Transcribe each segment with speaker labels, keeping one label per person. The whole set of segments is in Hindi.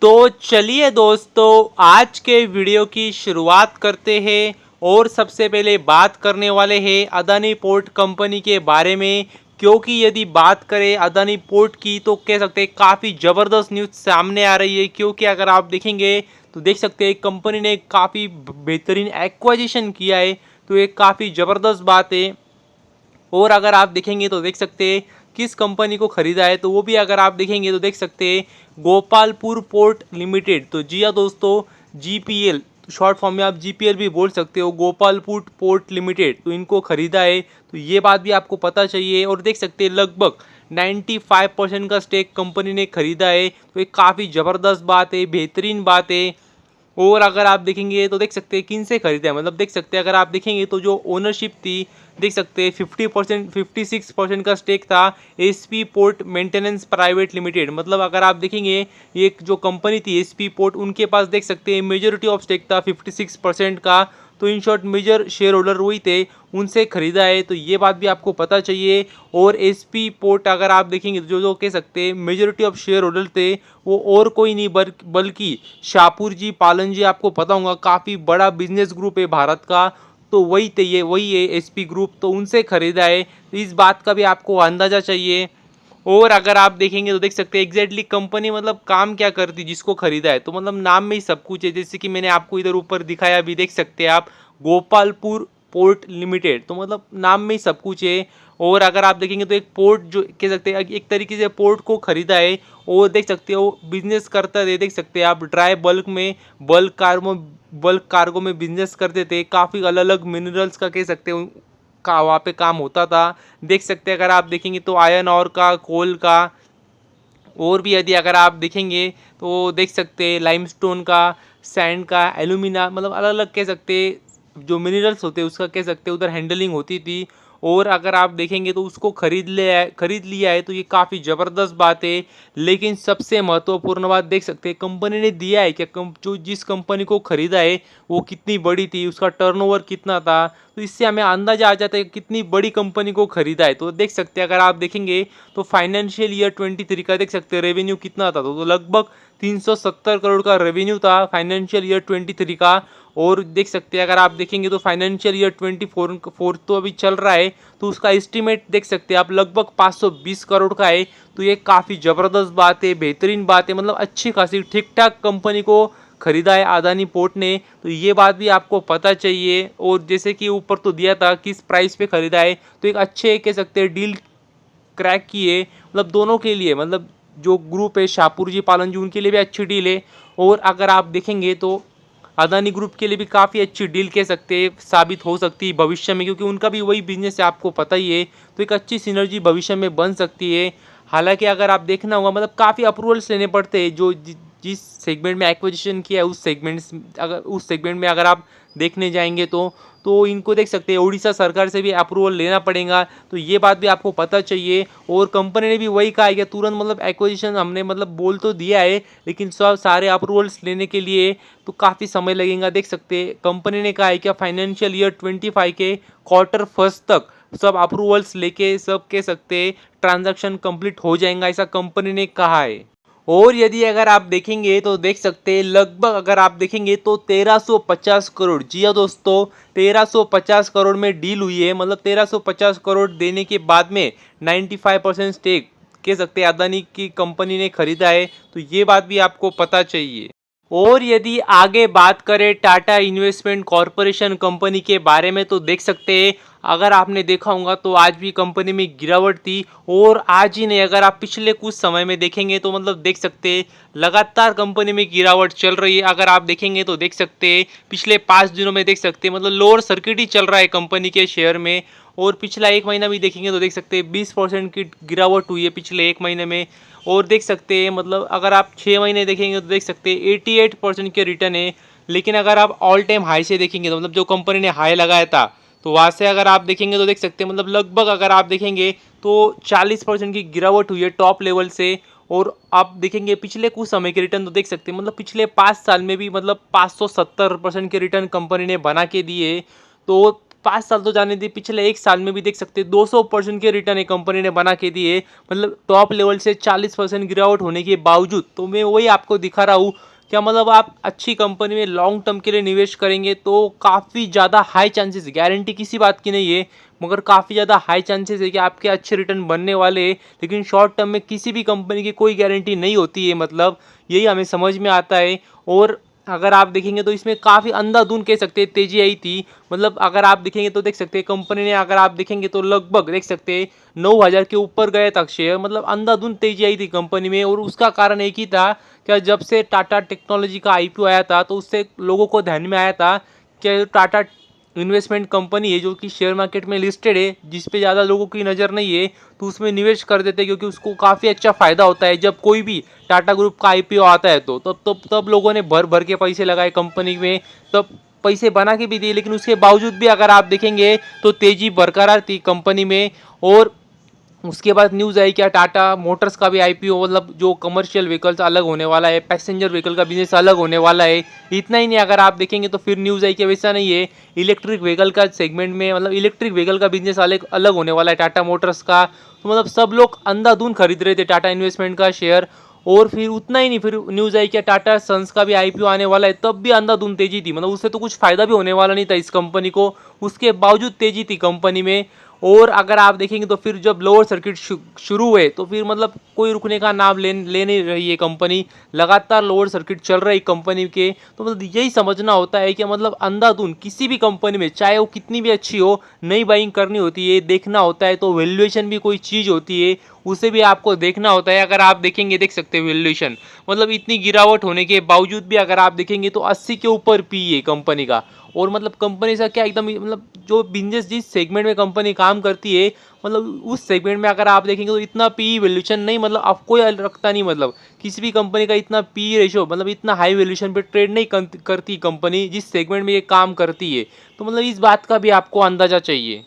Speaker 1: तो चलिए दोस्तों, आज के वीडियो की शुरुआत करते हैं और सबसे पहले बात करने वाले हैं अदानी पोर्ट कंपनी के बारे में। क्योंकि यदि बात करें अदानी पोर्ट की तो कह सकते हैं काफ़ी ज़बरदस्त न्यूज़ सामने आ रही है। क्योंकि अगर आप देखेंगे तो देख सकते हैं कंपनी ने काफ़ी बेहतरीन एक्वाजिशन किया है, तो ये काफ़ी ज़बरदस्त बात है। और अगर आप देखेंगे तो देख सकते हैं किस कंपनी को खरीदा है, तो वो भी अगर आप देखेंगे तो देख सकते हैं गोपालपुर पोर्ट लिमिटेड। तो जी हाँ दोस्तों, जीपीएल शॉर्ट फॉर्म में आप जीपीएल भी बोल सकते हो, गोपालपुर पोर्ट लिमिटेड, तो इनको खरीदा है। तो ये बात भी आपको पता चाहिए। और देख सकते हैं लगभग 95% का स्टेक कंपनी ने खरीदा है, तो एक काफ़ी ज़बरदस्त बात है, बेहतरीन बात है। और अगर आप देखेंगे तो देख सकते हैं किन से खरीदा है, मतलब देख सकते हैं अगर आप देखेंगे तो जो ओनरशिप थी देख सकते हैं 50% 56% का स्टेक था SP port maintenance private limited. मतलब अगर आप देखेंगे एक जो कंपनी थी एसपी पोर्ट, उनके पास देख सकते हैं मेजोरिटी ऑफ स्टेक था 56% का। तो in short major share holder वही थे, उनसे खरीदा है, तो ये बात भी आपको पता चाहिए। और एसपी पोर्ट अगर आप देखेंगे तो जो जो कह सकते हैं मेजोरिटी ऑफ शेयर होल्डर थे वो और कोई नहीं बल्कि शाहपुर जी पालन जी, आपको पता होगा काफ़ी बड़ा बिजनेस ग्रुप है भारत का। तो वही थे, ये वही है एसपी ग्रुप, तो उनसे खरीदा है। तो इस बात का भी आपको अंदाज़ा चाहिए। और अगर आप देखेंगे तो देख सकते हैं एग्जैक्टली कंपनी मतलब काम क्या करती जिसको खरीदा है, तो मतलब नाम में ही सब कुछ है। जैसे कि मैंने आपको इधर ऊपर दिखाया, अभी देख सकते हैं आप गोपालपुर पोर्ट लिमिटेड, तो मतलब नाम में ही सब कुछ है। और अगर आप देखेंगे तो एक पोर्ट जो कह सकते हैं एक तरीके से पोर्ट को खरीदा है। और देख सकते हो बिजनेस करता है, देख सकते हैं आप ड्राई बल्क में बल्क कार्गो में बिजनेस करते थे। काफ़ी अलग अलग मिनरल्स का कह सकते हो का वहाँ पे काम होता था। देख सकते हैं अगर आप देखेंगे तो आयरन और का, कोल का, और भी यदि अगर आप देखेंगे तो देख सकते हैं लाइमस्टोन का, सैंड का, एल्यूमिना, मतलब अलग अलग कह सकते हैं जो मिनरल्स होते हैं उसका कह सकते हैं उधर हैंडलिंग होती थी। और अगर आप देखेंगे तो उसको खरीद लिया है, तो ये काफ़ी ज़बरदस्त बात है। लेकिन सबसे महत्वपूर्ण बात देख सकते हैं कंपनी ने दिया है क्या, जो जिस कंपनी को खरीदा है वो कितनी बड़ी थी, उसका टर्नओवर कितना था, तो इससे हमें अंदाजा आ जाता है कि कितनी बड़ी कंपनी को खरीदा है। तो देख सकते हैं अगर आप देखेंगे तो फाइनेंशियल ईयर 23 का देख सकते हैं रेवेन्यू कितना था, तो लगभग 370 करोड़ का रेवेन्यू था फाइनेंशियल ईयर 23 का। और देख सकते हैं अगर आप देखेंगे तो फाइनेंशियल ईयर 24 तो अभी चल रहा है, तो उसका एस्टिमेट देख सकते हैं आप लगभग 520 करोड़ का है। तो ये काफ़ी ज़बरदस्त बात है, बेहतरीन बात है, मतलब अच्छी खासी ठीक ठाक कंपनी को खरीदा है अदानी पोर्ट ने। तो ये बात भी आपको पता चाहिए। और जैसे कि ऊपर तो दिया था किस प्राइस पे खरीदा है, तो एक अच्छे कह सकते हैं डील क्रैक किए, मतलब दोनों के लिए, मतलब जो ग्रुप है शाहपुर जी पालन जी उनके लिए भी अच्छी डील है। और अगर आप देखेंगे तो अदानी ग्रुप के लिए भी काफ़ी अच्छी डील कह सकते हैं साबित हो सकती है भविष्य में, क्योंकि उनका भी वही बिजनेस है, आपको पता ही है। तो एक अच्छी सिनर्जी भविष्य में बन सकती है। हालांकि अगर आप देखना होगा मतलब काफ़ी अप्रूवल्स लेने पड़ते हैं, जो जिस सेगमेंट में एक्विजिशन किया है उस सेगमेंट में अगर आप देखने जाएंगे तो इनको देख सकते हैं उड़ीसा सरकार से भी अप्रूवल लेना पड़ेगा। तो ये बात भी आपको पता चाहिए। और कंपनी ने भी वही कहा है कि तुरंत मतलब एक्विजिशन हमने मतलब बोल तो दिया है, लेकिन सब सारे अप्रूवल्स लेने के लिए तो काफ़ी समय लगेगा। देख सकते हैं कंपनी ने कहा है कि फाइनेंशियल ईयर 25 के क्वार्टर फर्स्ट तक सब अप्रूवल्स लेके सब कह सकते हैं ट्रांजैक्शन कंप्लीट हो जाएगा, ऐसा कंपनी ने कहा है। और यदि अगर आप देखेंगे तो देख सकते हैं लगभग अगर आप देखेंगे तो 1350 करोड़, जी हाँ दोस्तों, 1350 करोड़ में डील हुई है। मतलब 1350 करोड़ देने के बाद में 95% स्टेक कह सकते हैं अदानी की कंपनी ने खरीदा है। तो ये बात भी आपको पता चाहिए। और यदि आगे बात करें टाटा इन्वेस्टमेंट कॉरपोरेशन कंपनी के बारे में, तो देख सकते हैं अगर आपने देखा होगा तो आज भी कंपनी में गिरावट थी। और आज ही नहीं, अगर आप पिछले कुछ समय में देखेंगे तो मतलब देख सकते हैं लगातार कंपनी में गिरावट चल रही है। अगर आप देखेंगे तो देख सकते हैं पिछले 5 दिनों में देख सकते हैं मतलब लोअर सर्किट ही चल रहा है कंपनी के शेयर में। और पिछला एक महीना भी देखेंगे तो देख सकते हैं 20% की गिरावट हुई है पिछले एक महीने में। और देख सकते हैं मतलब अगर आप 6 महीने देखेंगे तो देख सकते हैं 88% के रिटर्न है। लेकिन अगर आप ऑल टाइम हाई से देखेंगे तो मतलब जो कंपनी ने हाई लगाया था, तो वहाँ से अगर आप देखेंगे तो देख सकते हैं मतलब लगभग अगर आप देखेंगे तो 40% की गिरावट हुई है टॉप लेवल से। और आप देखेंगे पिछले कुछ समय के रिटर्न तो देख सकते हैं मतलब पिछले 5 साल में भी मतलब 570% के रिटर्न कंपनी ने बना के दिए। तो 5 साल तो जाने दी, पिछले 1 साल में भी देख सकते हैं 200% के रिटर्न एक कंपनी ने बना के दिए, मतलब टॉप लेवल से 40% गिरावट होने के बावजूद। तो मैं वही आपको दिखा रहा हूँ, क्या मतलब आप अच्छी कंपनी में लॉन्ग टर्म के लिए निवेश करेंगे तो काफ़ी ज़्यादा हाई चांसेस, गारंटी किसी बात की नहीं है, मगर काफ़ी ज़्यादा हाई चांसेस है कि आपके अच्छे रिटर्न बनने वाले हैं। लेकिन शॉर्ट टर्म में किसी भी कंपनी की कोई गारंटी नहीं होती है, मतलब यही हमें समझ में आता है। और अगर आप देखेंगे तो इसमें काफ़ी अंधाधुंध कह सकते हैं तेजी आई थी, मतलब अगर आप देखेंगे तो देख सकते हैं कंपनी ने, अगर आप देखेंगे तो लगभग देख सकते हैं 9,000 के ऊपर गए तक शेयर, मतलब अंधाधुंध तेजी आई थी कंपनी में। और उसका कारण एक ही था, क्या जब से टाटा टेक्नोलॉजी का आईपीओ आया था तो उससे लोगों को ध्यान में आया था कि टाटा इन्वेस्टमेंट कंपनी है जो कि शेयर मार्केट में लिस्टेड है, जिस पे ज़्यादा लोगों की नज़र नहीं है, तो उसमें निवेश कर देते हैं, क्योंकि उसको काफ़ी अच्छा फ़ायदा होता है जब कोई भी टाटा ग्रुप का आईपीओ आता है। तो तब लोगों ने भर भर के पैसे लगाए कंपनी में, तब पैसे बना के भी दिए। लेकिन उसके बावजूद भी अगर आप देखेंगे तो तेज़ी बरकरार थी कंपनी में। और उसके बाद न्यूज़ आई क्या, टाटा मोटर्स का भी आईपीओ, मतलब जो कमर्शियल व्हीकल्स अलग होने वाला है, पैसेंजर व्हीकल का बिजनेस अलग होने वाला है। इतना ही नहीं, अगर आप देखेंगे तो फिर न्यूज़ आई कि वैसा नहीं है, इलेक्ट्रिक व्हीकल का सेगमेंट में, मतलब इलेक्ट्रिक व्हीकल का बिजनेस अलग अलग होने वाला है टाटा मोटर्स का। तो मतलब सब लोग अंधाधुंध खरीद रहे थे टाटा इन्वेस्टमेंट का शेयर। और फिर उतना ही नहीं, फिर न्यूज़ आई क्या टाटा सन्स का भी आईपीओ आने वाला है, तब भी अंधाधुंध तेजी थी, मतलब उससे तो कुछ फायदा भी होने वाला नहीं था इस कंपनी को, उसके बावजूद तेजी थी कंपनी में। और अगर आप देखेंगे तो फिर जब लोअर सर्किट शुरू हुए तो फिर मतलब कोई रुकने का नाम ले नहीं रही है कंपनी, लगातार लोअर सर्किट चल रही कंपनी के। तो मतलब यही समझना होता है कि मतलब अंधाधुंध किसी भी कंपनी में, चाहे वो कितनी भी अच्छी हो, नई बाइंग करनी होती है, देखना होता है। तो वैल्यूएशन भी कोई चीज़ होती है, उसे भी आपको देखना होता है। अगर आप देखेंगे, देख सकते हैं वैल्यूएशन, मतलब इतनी गिरावट होने के बावजूद भी अगर आप देखेंगे तो 80 के ऊपर पी है कंपनी का। और मतलब कंपनी से क्या एकदम, मतलब जो बिजनेस जिस सेगमेंट में कंपनी काम करती है, मतलब उस सेगमेंट में अगर आप देखेंगे तो इतना पी वैल्यूएशन नहीं, मतलब अब कोई रखता नहीं, मतलब किसी भी कंपनी का इतना पी रेशो, मतलब इतना हाई वैल्यूएशन पे ट्रेड नहीं करती कंपनी जिस सेगमेंट में ये काम करती है। तो मतलब इस बात का भी आपको अंदाजा चाहिए।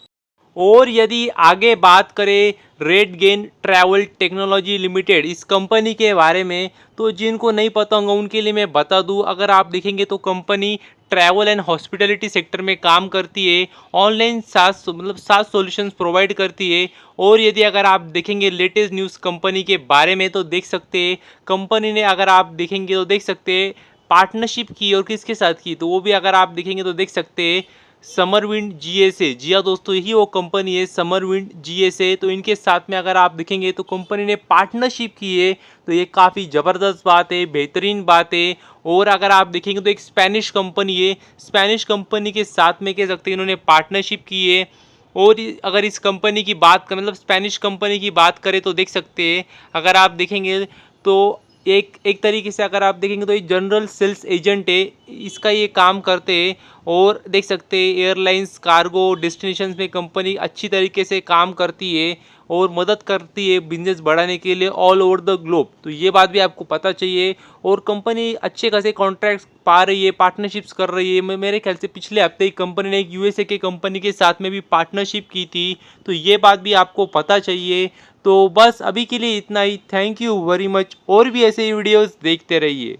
Speaker 1: और यदि आगे बात करें red gain travel technology limited इस कंपनी के बारे में, तो जिनको नहीं पता होगा उनके लिए मैं बता दूं। अगर आप देखेंगे तो company travel and hospitality sector में काम करती है, ऑनलाइन सास मतलब सास सॉल्यूशंस प्रोवाइड करती है। और यदि अगर आप देखेंगे लेटेस्ट न्यूज़ कंपनी के बारे में तो देख सकते हैं, कंपनी ने अगर आप देखेंगे तो देख सकते हैं पार्टनरशिप की, और किसके साथ की, तो वो भी अगर आप देखेंगे तो देख सकते हैं समरविंड जीएसए। जी हाँ दोस्तों, यही वो कंपनी है समरविंड जीएसए। तो इनके साथ में अगर आप देखेंगे तो कंपनी ने पार्टनरशिप की है, तो ये काफ़ी ज़बरदस्त बात है, बेहतरीन बात है। और अगर आप देखेंगे तो एक स्पेनिश कंपनी है, स्पेनिश कंपनी के साथ में कह सकते हैं इन्होंने पार्टनरशिप की है। और अगर इस कंपनी की बात करें, मतलब स्पेनिश कंपनी की बात करें, तो देख सकते हैं अगर आप देखेंगे तो एक एक तरीके से अगर आप देखेंगे तो ये जनरल सेल्स एजेंट है, इसका ये काम करते हैं। और देख सकते हैं एयरलाइंस, कार्गो, डेस्टिनेशंस में कंपनी अच्छी तरीके से काम करती है और मदद करती है बिजनेस बढ़ाने के लिए ऑल ओवर द ग्लोब। तो ये बात भी आपको पता चाहिए। और कंपनी अच्छे खासे कॉन्ट्रैक्ट्स पा रही है, पार्टनरशिप्स कर रही है। मेरे ख्याल से पिछले हफ्ते ही कंपनी ने एक यूएसए के कंपनी के साथ में भी पार्टनरशिप की थी, तो ये बात भी आपको पता चाहिए। तो बस अभी के लिए इतना ही। थैंक यू वेरी मच, और भी ऐसे वीडियोस देखते रहिए।